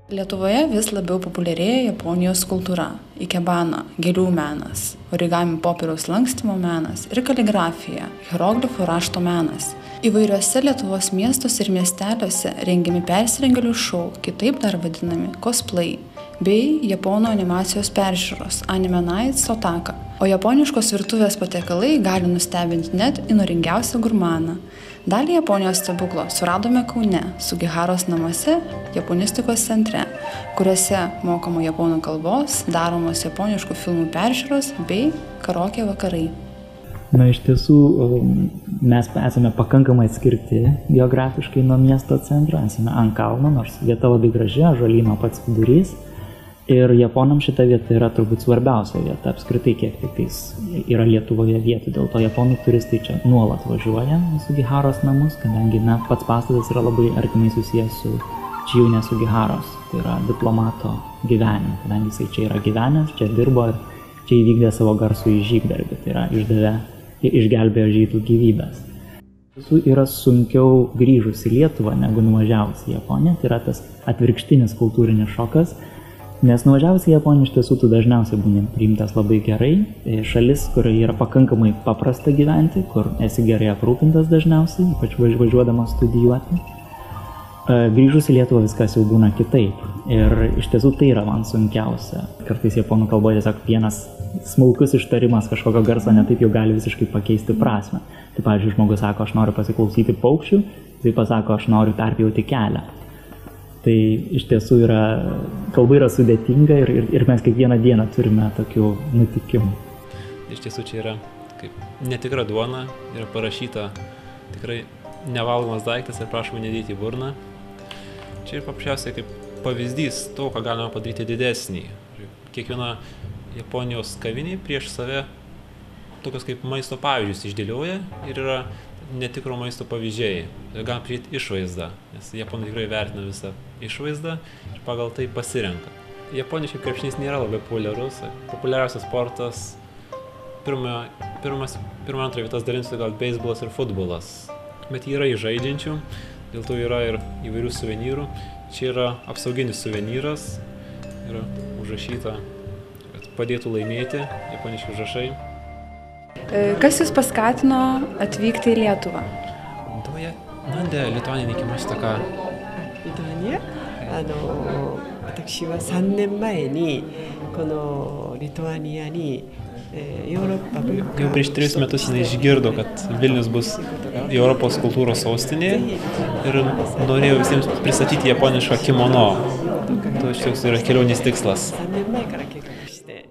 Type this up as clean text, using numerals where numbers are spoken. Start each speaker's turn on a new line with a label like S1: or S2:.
S1: Lietuvoje vis labiau populiarėja Japonijos kultūra, ikebana, gėlių menas, origami popieriaus lankstymo menas ir kaligrafija, hieroglifų rašto menas. Įvairiuose Lietuvos miestuose ir miesteliuose rengiami persirengėlių šou, kitaip dar vadinami cosplay, bei japonų animacijos peržiūros Anime Nights Otaka. O japoniškos virtuvės patiekalai gali nustebinti net įnoringiausią gurmaną. Dalį Japonijos stebuklo suradome Kaune, Sugiharos namuose, japonistikos centre, kuriuose mokoma japonų kalbos, daromos japoniškų filmų peržiūros bei karaokė vakarai.
S2: Na, iš tiesų, mes esame pakankamai atskirti geografiškai nuo miesto centro, esame ant kalno, nors vieta labai graži, ąžuolyno pats vidurys. Ir japonams šita vieta yra turbūt svarbiausia vieta, apskritai kiek tiktais yra Lietuvoje vietų. Dėl to japonų turistai čia nuolat važiuoja į Sugiharos namus, kadangi pats pastatas yra labai artimai susijęs su Chijūne Sugiharos, tai yra diplomato gyvenimu, kadangi jisai čia yra gyvenęs, čia dirbo ir čia įvykdė savo garsų žygdarbį, tai yra išgelbėjo žydų gyvybės. Visų yra sunkiau grįžus į Lietuvą negu nuvažiavus į Japoniją, tai yra tas atvirkštinis kultūrinis šokas. Nes nuvažiavus į Japoniją iš tiesų tu dažniausiai būni priimtas labai gerai. Šalis, kurioje yra pakankamai paprasta gyventi, kur esi gerai aprūpintas dažniausiai, ypač važiuodamas studijuoti. Grįžus į Lietuvą viskas jau būna kitaip. Ir iš tiesų tai yra man sunkiausia. Kartais japonų kalboje tiesiog vienas smulkus ištarimas kažkokio garso netaip jau gali visiškai pakeisti prasmę. Tai pavyzdžiui, žmogus sako, aš noriu pasiklausyti paukščių, tai pasako, aš noriu perpjauti kelią. Tai iš tiesų kalba yra sudėtinga ir mes kiekvieną dieną turime tokių nutikimų.
S3: Iš tiesų čia yra kaip netikra duona, yra parašyta tikrai nevalgomas daiktas ir prašoma nedėti į burną. Čia ir paprasčiausiai kaip pavyzdys to, ką galima padaryti didesnį. Kiekviena Japonijos kavinė prieš save tokios kaip maisto pavyzdžius išdėlioja ir yra netikro maisto pavyzdžiai. Galim priėti išvaizdą, nes japonai tikrai vertina visą išvaizdą ir pagal tai pasirenka. Japoniškai krepšinis nėra labai populiarus. Populiariausias sportas pirma, antra vietas dalinasi gal beisbolas ir futbolas. Bet yra žaidžiančių, dėl to yra ir įvairių suvenyrų. Čia yra apsauginis suvenyras, yra užrašyta, kad padėtų laimėti, japoniški užrašai.
S1: Kas jūs paskatino atvykti į Lietuvą?
S3: なんでリトアニアに行きましたか？
S4: リトアニア？私は3年前にこのリトアニアにヨーロッパ文化
S3: Jau prieš 3 metus jinai išgirdo, kad Vilnius bus Europos kultūros sostinė ir norėjo visiems pristatyti japonišką kimono. Tai šitoks yra kelionės tikslas.
S4: 3年前から計画して